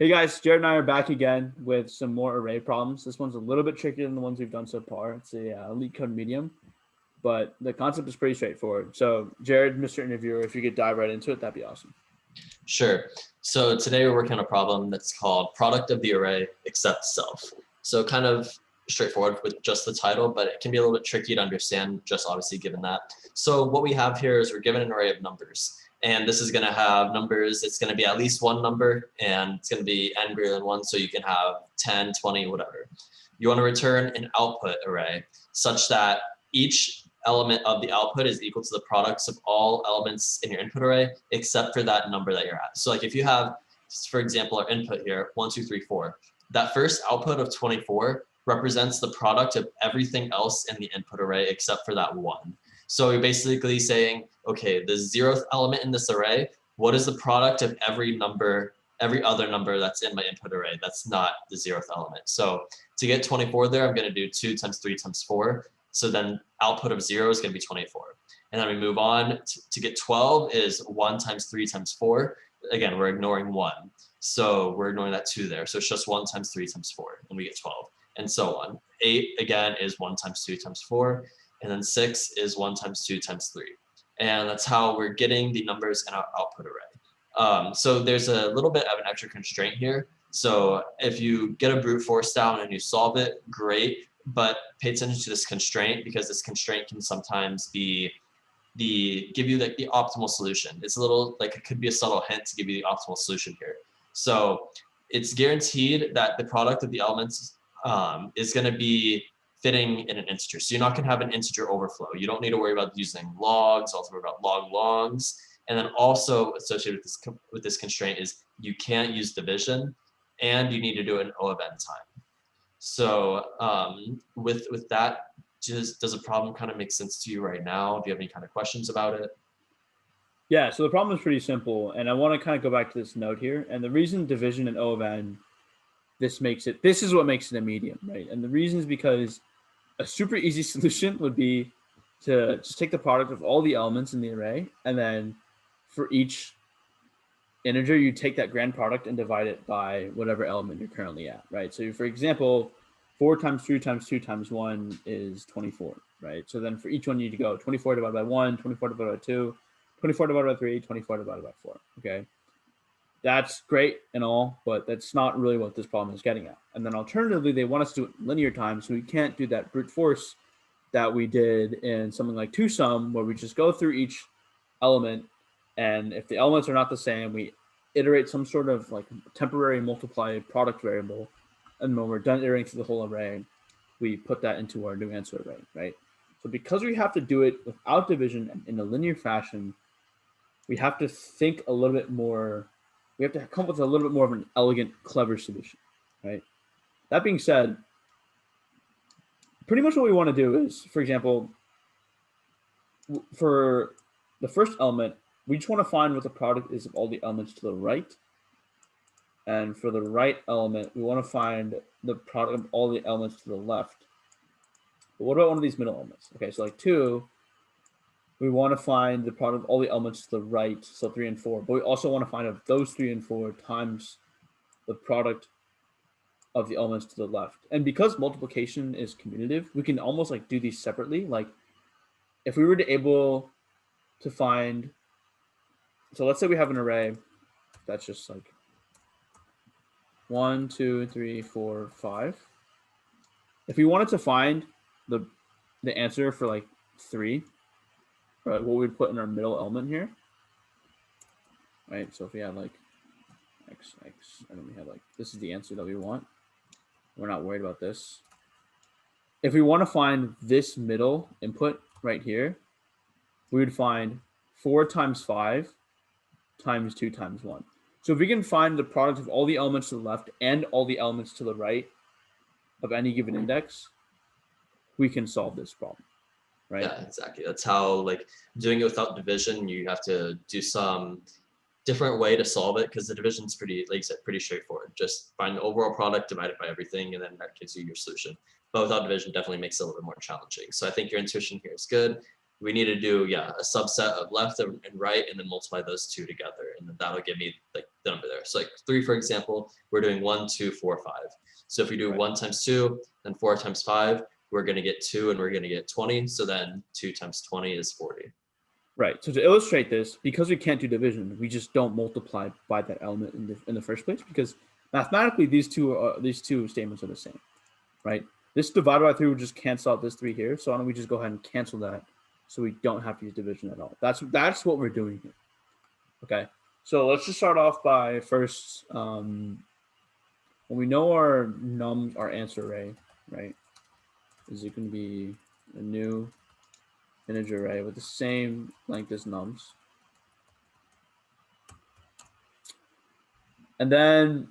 Hey guys, Jared and I are back again with some more array problems. This one's a little bit trickier than the ones we've done so far. It's a LeetCode medium, but the concept is pretty straightforward. So Jared, Mr. Interviewer, if you could dive right into it, that'd be awesome. Sure. So today we're working on a problem that's called product of the array except self. So kind of straightforward with just the title, but it can be a little bit tricky to understand just obviously given that. So what we have here is we're given an array of numbers. And this is going to have numbers, it's going to be at least one number, and it's going to be n greater than 1, so you can have 10, 20, whatever. You want to return an output array such that each element of the output is equal to the products of all elements in your input array, except for that number that you're at. So like if you have, for example, our input here, 1, 2, 3, 4, that first output of 24 represents the product of everything else in the input array except for that 1. So you're basically saying, okay, the 0th element in this array, what is the product of every other number that's in my input array that's not the 0th element? So to get 24 there, I'm going to do 2 times 3 times 4. So then output of 0 is going to be 24. And then we move on to get 12 is 1 times 3 times 4. Again, we're ignoring 1. So we're ignoring that 2 there. So it's just 1 times 3 times 4, and we get 12, and so on. 8, again, is 1 times 2 times 4. And then 6 is 1 times 2 times 3. And that's how we're getting the numbers in our output array. So there's a little bit of an extra constraint here. So if you get a brute force down and you solve it, great. But pay attention to this constraint, because this constraint can sometimes give you like the optimal solution. It's a little like it could be a subtle hint to give you the optimal solution here. So it's guaranteed that the product of the elements is going to be fitting in an integer. So you're not going to have an integer overflow. You don't need to worry about using logs, also worry about longs. And then also associated with this constraint is you can't use division, and you need to do it in O of n time. So with that, does the problem kind of make sense to you right now? Do you have any kind of questions about it? Yeah, so the problem is pretty simple, and I want to kind of go back to this note here. And the reason division and O of n, this is what makes it a medium, right? And the reason is because a super easy solution would be to just take the product of all the elements in the array, and then for each integer, you take that grand product and divide it by whatever element you're currently at, right? So for example, 4 times 3 times 2 times 1 is 24, right? So then for each one, you need to go 24 divided by 1, 24 divided by 2, 24 divided by 3, 24 divided by 4, okay? That's great and all, but that's not really what this problem is getting at. And then alternatively, they want us to do it in linear time, so we can't do that brute force that we did in something like 2sum, where we just go through each element, and if the elements are not the same, we iterate some sort of like temporary multiply product variable, and when we're done iterating through the whole array, we put that into our new answer array, right? So because we have to do it without division and in a linear fashion, we have to think a little bit more. We have to come up with a little bit more of an elegant, clever solution, right? That being said, pretty much what we want to do is, for example, for the first element, we just want to find what the product is of all the elements to the right. And for the right element, we want to find the product of all the elements to the left. But what about one of these middle elements? Okay, so like 2, we want to find the product of all the elements to the right, so 3 and 4. But we also want to find of those 3 and 4 times the product of the elements to the left. And because multiplication is commutative, we can almost like do these separately. Like if we were to able to find, so let's say we have an array that's just like 1, 2, 3, 4, 5. If we wanted to find the answer for like 3, right, what we'd put in our middle element here, right? So if we had like x, and then we had like, this is the answer that we want. We're not worried about this. If we want to find this middle input right here, we would find 4 times 5 times 2 times 1. So if we can find the product of all the elements to the left and all the elements to the right of any given index, we can solve this problem, right? Yeah, exactly. That's how, like, doing it without division, you have to do some different way to solve it, because the division is pretty, like you said, pretty straightforward. Just find the overall product, divide it by everything, and then that gives you your solution. But without division, definitely makes it a little bit more challenging. So I think your intuition here is good. we need to do, a subset of left and right, and then multiply those two together, and then that'll give me like the number there. So like 3, for example, we're doing 1, 2, 4, 5. So if we do Right. 1 times 2, then 4 times 5, we're going to get 2, and we're going to get 20. So then 2 times 20 is 40. Right. So to illustrate this, because we can't do division, we just don't multiply by that element in the first place, because mathematically these two statements are the same, right? This divided by 3 will just cancel out this 3 here. So why don't we just go ahead and cancel that, so we don't have to use division at all. That's what we're doing here. Okay. So let's just start off by first, when we know our nums, our answer array, right, is it going to be a new integer array with the same length as nums. And then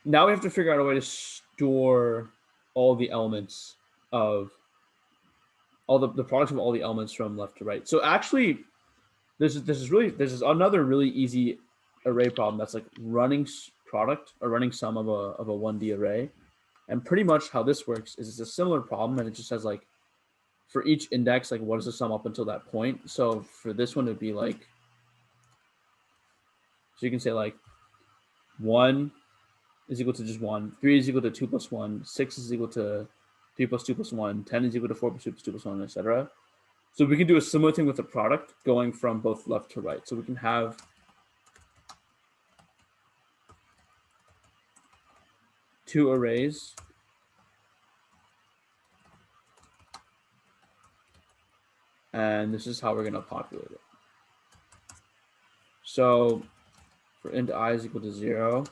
now we have to figure out a way to store all the elements of all the products of all the elements from left to right. So actually, this is another really easy array problem that's like running product or running sum of a 1D array. And pretty much how this works is it's a similar problem, and it just has like, for each index, like what is the sum up until that point. So for this one, it would be like, so you can say like 1 is equal to just 1, 3 is equal to 2 plus 1, 6 is equal to 3 plus 2 plus 1, 10 is equal to 4 plus 2 plus 2 plus 1, etc. So we can do a similar thing with the product going from both left to right. So we can have two arrays and this is how we're going to populate it. So for int I is equal to 0,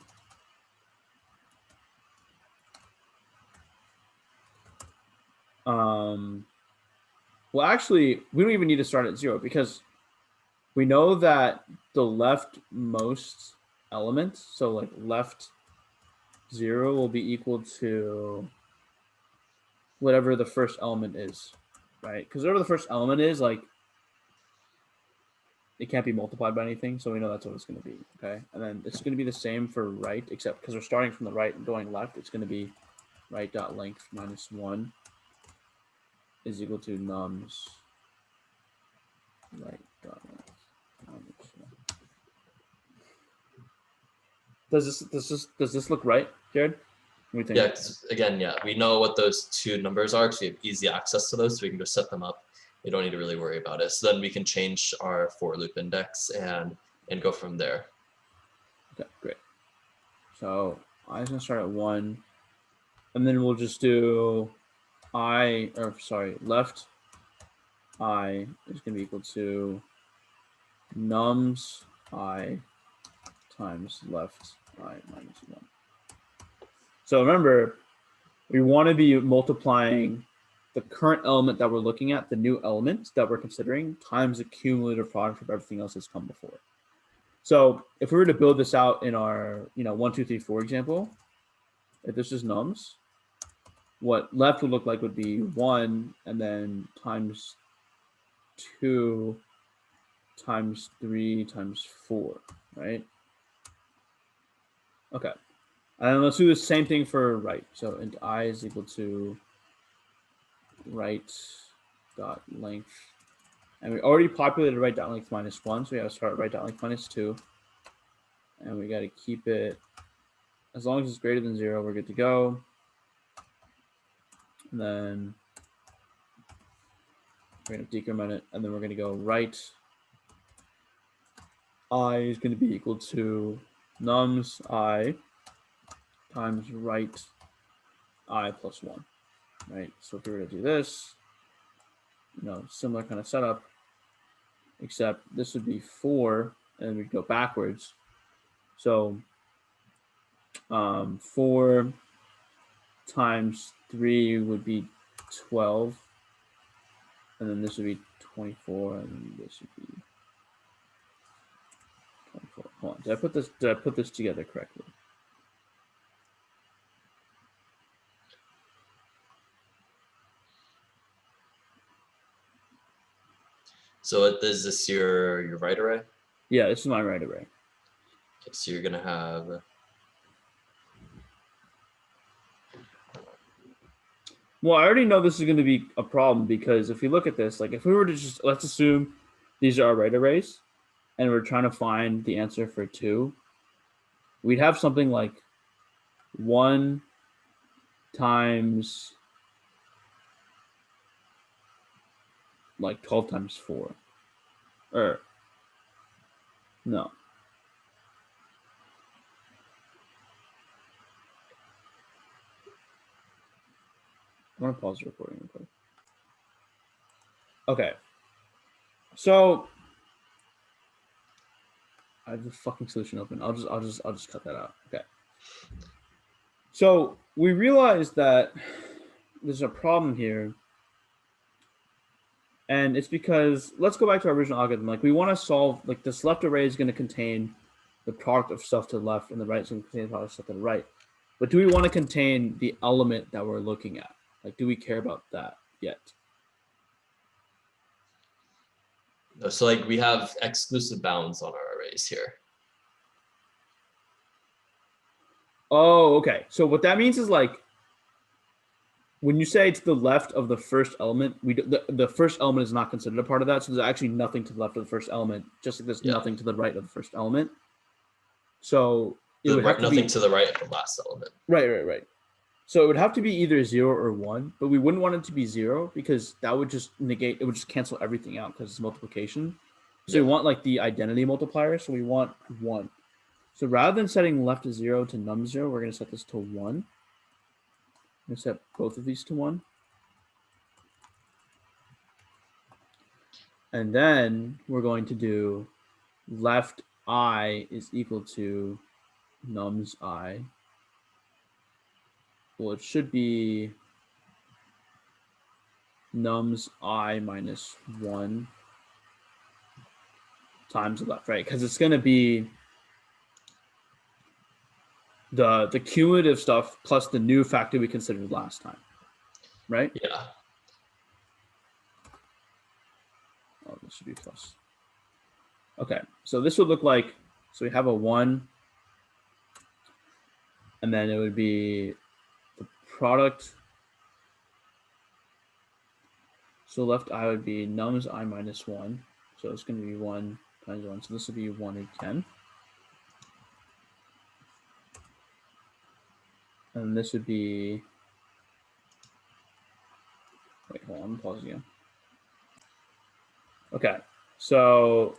well, actually, we don't even need to start at 0, because we know that the leftmost element, so like left 0 will be equal to whatever the first element is, right? Because whatever the first element is, like, it can't be multiplied by anything, so we know that's what it's going to be, okay? And then it's going to be the same for right, except because we're starting from the right and going left, it's going to be right.length minus 1 is equal to nums right.length minus 1. Does this look right, Jared? What do you think? Yeah, again, we know what those two numbers are, because we have easy access to those, so we can just set them up. We don't need to really worry about it. So then we can change our for loop index and go from there. Okay, great. So I is going to start at 1, and then we'll just do left I is going to be equal to nums I times left I minus 1. So remember, we want to be multiplying the current element that we're looking at, the new element that we're considering, times the cumulative product of everything else that's come before. So if we were to build this out in our 1, 2, 3, 4 example, if this is nums, what left would look like would be 1 and then times 2 times 3 times 4, right? Okay. And then let's do the same thing for right. So int I is equal to right dot length. And we already populated right dot length minus 1, so we have to start at right dot length minus 2. And we got to keep it, as long as it's greater than 0, we're good to go. And then we're going to decrement it, and then we're going to go right I is going to be equal to nums I times right I plus 1, right? So if we were to do this, similar kind of setup, except this would be 4, and we'd go backwards. So 4 times 3 would be 12, and then this would be 24, and then this would be 24. Hold on, did I put this together correctly? So is this your right array? Yeah, this is my right array. Okay, so you're gonna have. Well, I already know this is going to be a problem because if we look at this, like if we were to just, let's assume these are array arrays and we're trying to find the answer for 2, we'd have something like 1 times like 12 times 4. Or, no. I want to pause the recording real quick. Okay. So I have the fucking solution open. I'll just cut that out. Okay. So we realized that there's a problem here. And it's because, let's go back to our original algorithm. Like we want to solve, like this left array is going to contain the product of stuff to the left and the right is going to contain the product of stuff to the right. But do we want to contain the element that we're looking at? Like, do we care about that yet? No, so like we have exclusive bounds on our arrays here. Oh, okay. So what that means is like, when you say to the left of the first element, the first element is not considered a part of that. So there's actually nothing to the left of the first element, just like there's nothing to the right of the first element. So it would have to nothing be, to the right of the last element. Right. So it would have to be either 0 or 1, but we wouldn't want it to be 0 because that would just negate, it would just cancel everything out because it's multiplication. So we want like the identity multiplier. So we want 1. So rather than setting left to 0 to num 0, we're going to set this to 1. I'm going to set both of these to 1. And then we're going to do left I is equal to nums I. Well, it should be nums I minus 1 times the left, right? Because it's going to be the cumulative stuff plus the new factor we considered last time, right? Yeah. Oh, this should be plus. Okay, so this would look like, so we have a 1, and then it would be the product. So left I would be nums I minus 1. So it's going to be 1 times 1. So this would be 1 again. And this would be, wait, hold on, pause again. Okay, so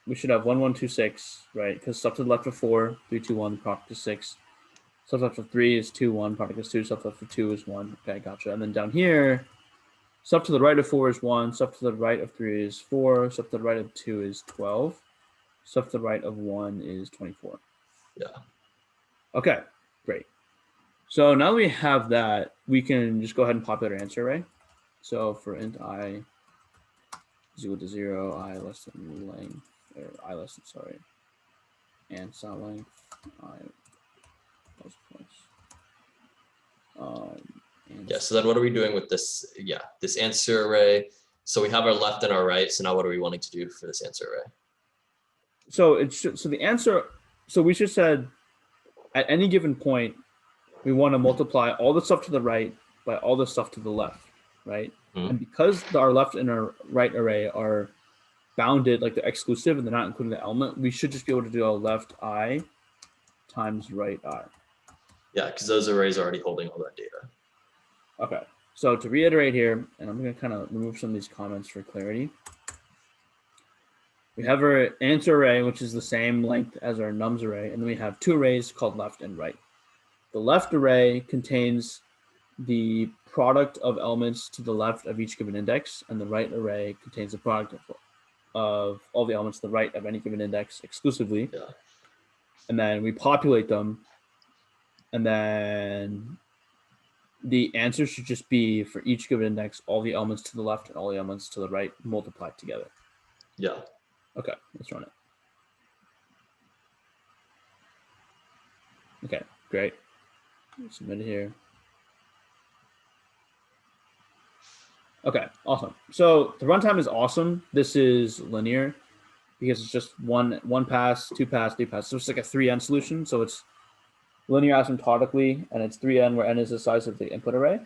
we should have 1, 1, 2, 6, right? Because stuff to the left of 4, 3, 2, 1, product is 6. Stuff left of 3 is 2, 1, product is 2. Stuff left of 2 is 1. Okay, gotcha. And then down here, stuff to the right of 4 is 1. Stuff to the right of 3 is 4. Stuff to the right of 2 is 12. Stuff to the right of 1 is 24. Yeah. Okay, great. So now that we have that, we can just go ahead and populate our answer array. So for int I is equal to 0, I less than length, or I less than, sorry, and sound length, I plus plus. Yeah, so then what are we doing with this? Yeah, this answer array. So we have our left and our right. So now what are we wanting to do for this answer array? So it should, so the answer, so we just said at any given point, we want to multiply all the stuff to the right by all the stuff to the left, right? Mm-hmm. And because our left and our right array are bounded, like they're exclusive and they're not including the element, we should just be able to do a left I times right I. Yeah, because those arrays are already holding all that data. Okay, so to reiterate here, and I'm going to kind of remove some of these comments for clarity. We have our answer array, which is the same length as our nums array, and then we have 2 arrays called left and right. The left array contains the product of elements to the left of each given index, and the right array contains the product of all the elements to the right of any given index exclusively. Yeah. And then we populate them, and then the answer should just be for each given index, all the elements to the left and all the elements to the right multiplied together. Yeah. Okay, let's run it. Okay, great. Submit it here. Okay, awesome. So the runtime is awesome. This is linear because it's just one pass, 2 pass, 3 pass. So it's like a 3n solution. So it's linear asymptotically, and it's 3n where n is the size of the input array.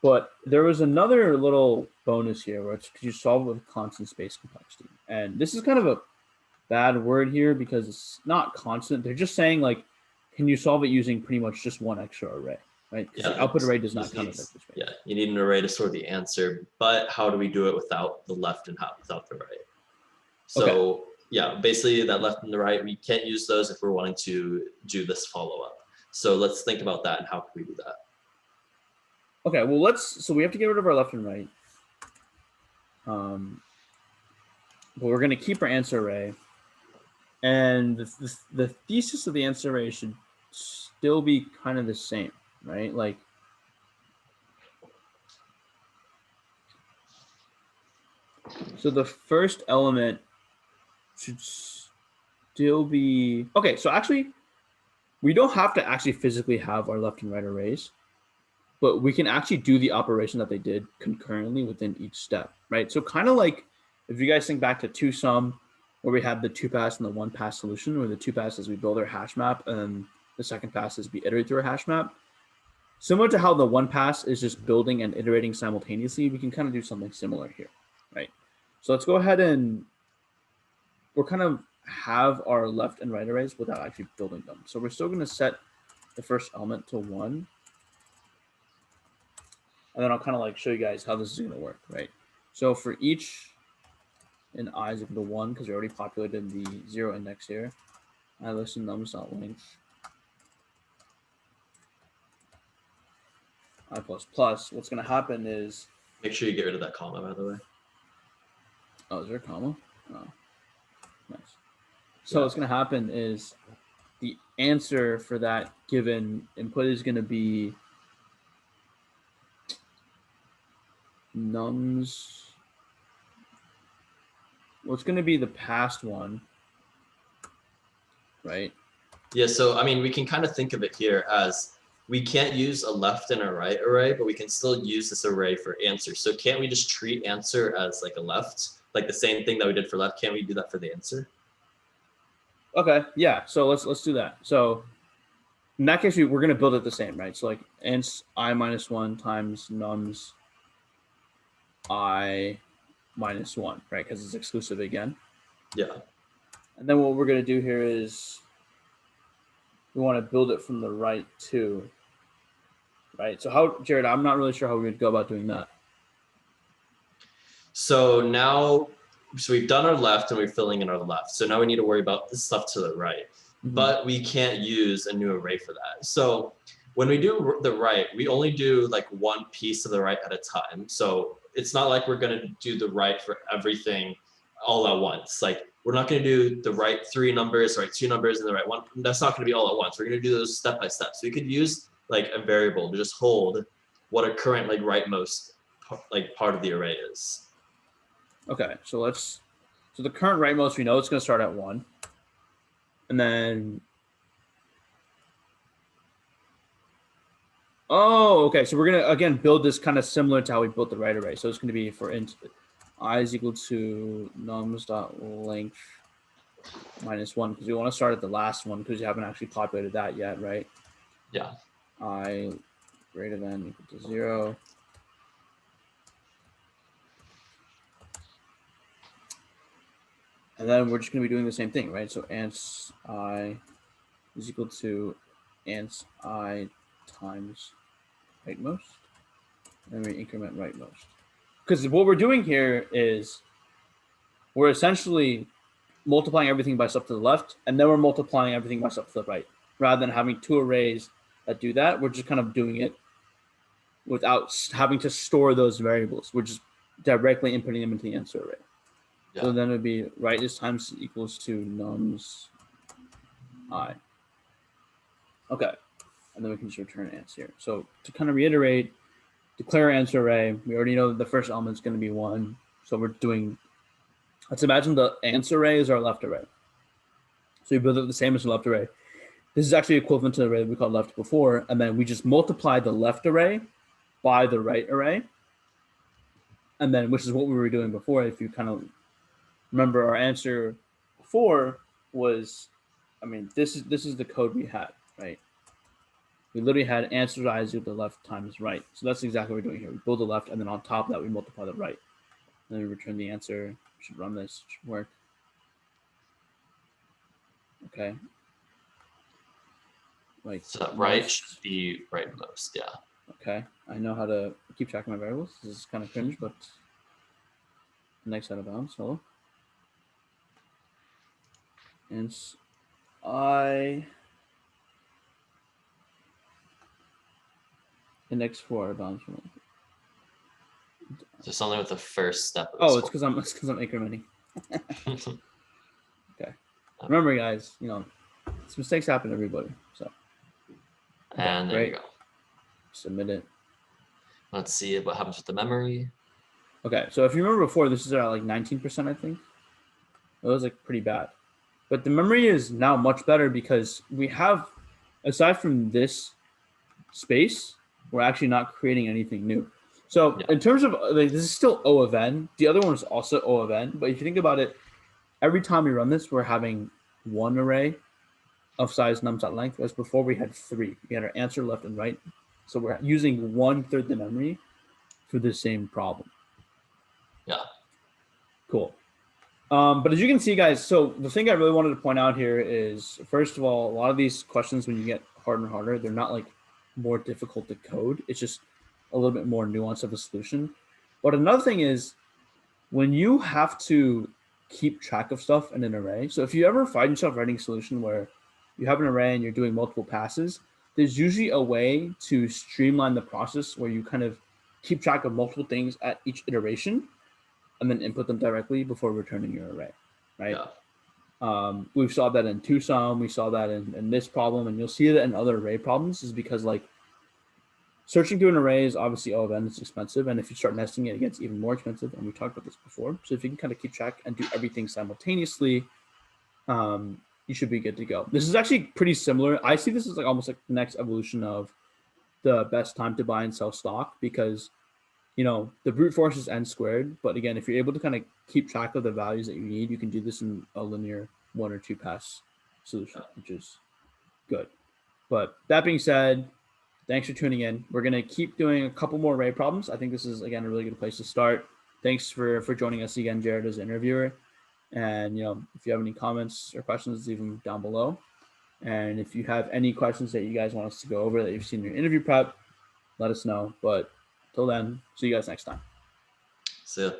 But there was another little bonus here where it's could you solve it with constant space complexity. And this is kind of a bad word here because it's not constant. They're just saying like, can you solve it using pretty much just one extra array, right? Because the output array does not count as vector space. Yeah, you need an array to store the answer, but how do we do it without the left and without the right? So yeah, basically that left and the right, we can't use those if we're wanting to do this follow-up. So let's think about that and how can we do that? Okay, well so we have to get rid of our left and right. But we're gonna keep our answer array. And the thesis of the answer array should still be kind of the same, right? Like, so the first element should still be, okay, so actually, we don't have to actually physically have our left and right arrays, but we can actually do the operation that they did concurrently within each step, right? So kind of like, if you guys think back to 2SUM, where we have the 2-pass and the 1-pass solution, where the 2-pass is we build our hash map, and the second pass is we iterate through a hash map. Similar to how the 1-pass is just building and iterating simultaneously, we can kind of do something similar here, right? So let's go ahead and we're kind of have our left and right arrays without actually building them. So we're still going to set the first element to 1. And then I'll kind of like show you guys how this is going to work, right? So for each in I is equal to 1, because we already populated the 0 index here. I listen nums.length I plus plus. What's going to happen is, make sure you get rid of that comma, by the way. Oh, is there a comma? Oh, nice. So what's going to happen is the answer for that given input is going to be nums. Well, it's going to be the past one, right? Yeah, so I mean, we can kind of think of it here as we can't use a left and a right array, but we can still use this array for answer. So can't we just treat answer as like a left, like the same thing that we did for left? Can't we do that for the answer? Okay, yeah. So let's do that. So in that case, we're going to build it the same, right? So like int I minus 1 times nums I minus 1, right? Because it's exclusive again. Yeah. And then what we're going to do here is we want to build it from the right too, right? So how, Jared, I'm not really sure how we would go about doing that. So now, so we've done our left and we're filling in our left. So now we need to worry about the stuff to the right, but we can't use a new array for that. So when we do the right, we only do like one piece of the right at a time. So it's not like we're going to do the right for everything all at once. Like we're not going to do the right 3 numbers, right 2 numbers, and the right 1. That's not going to be all at once. We're going to do those step by step. So we could use like a variable to just hold what a current like rightmost like part of the array is. Okay, so so the current rightmost, we know it's going to start at 1. And then, oh, okay. So we're going to, again, build this kind of similar to how we built the right array. So it's going to be for int I is equal to nums.length minus 1, because we want to start at the last one because you haven't actually populated that yet, right? Yeah. I greater than equal to 0. And then we're just going to be doing the same thing, right? So ants I is equal to ants I times rightmost. And we increment rightmost. Because what we're doing here is we're essentially multiplying everything by stuff to the left, and then we're multiplying everything by stuff to the right. Rather than having 2 arrays that do that, we're just kind of doing it without having to store those variables. We're just directly inputting them into the answer array. Yeah. So then it would be right is times equals to nums I. Okay. And then we can just return answer here. So to kind of reiterate, declare answer array. We already know that the first element is going to be 1. So we're doing, let's imagine the answer array is our left array. So we build it the same as the left array. This is actually equivalent to the array that we called left before. And then we just multiply the left array by the right array. And then, which is what we were doing before. If you kind of remember, our answer before was, I mean, this is the code we had, right? we literally had answers I equal to left times right. So that's exactly what we're doing here. We build the left, and then on top of that, we multiply the right. And then we return the answer. We should run this. It should work. Okay. Like So right should be rightmost, yeah. Okay, I know how to keep track of my variables. This is kind of cringe, but next out of bounds. Hello. And index 4 out of bounds. So something with the first step. Oh, it's because I'm incrementing. Okay. Remember, guys, mistakes happen to everybody. So. And there you go. Submit it. Let's see what happens with the memory. Okay, so if you remember before, this is at like 19%, I think. It was like pretty bad. But the memory is now much better because we have, aside from this space, we're actually not creating anything new. So in terms of, like, this is still O of n. The other one is also O of n. But if you think about it, every time we run this, we're having one array of size nums.length, whereas before we had 3. We had our answer left and right. So we're using 1/3 the memory for the same problem. Yeah. Cool. But as you can see, guys, so the thing I really wanted to point out here is, first of all, a lot of these questions, when you get harder and harder, they're not like more difficult to code. It's just a little bit more nuanced of a solution. But another thing is when you have to keep track of stuff in an array. So if you ever find yourself writing a solution where you have an array and you're doing multiple passes, there's usually a way to streamline the process where you kind of keep track of multiple things at each iteration and then input them directly before returning your array, right? Yeah. We've saw that in Tucson. We saw that in this problem, and you'll see that in other array problems is because, like, searching through an array is obviously O of n, it's expensive, and if you start nesting it, it gets even more expensive, and we talked about this before. So if you can kind of keep track and do everything simultaneously, you should be good to go. This is actually pretty similar. I see this as like almost like the next evolution of the best time to buy and sell stock, because the brute force is n squared, but again, if you're able to kind of keep track of the values that you need, you can do this in a linear 1 or 2 pass solution, which is good. But that being said, thanks for tuning in. We're going to keep doing a couple more array problems. I think this is, again, a really good place to start. Thanks for joining us again, Jarod, as an interviewer. And, if you have any comments or questions, leave them down below. And if you have any questions that you guys want us to go over that you've seen in your interview prep, let us know. But till then, see you guys next time. See ya.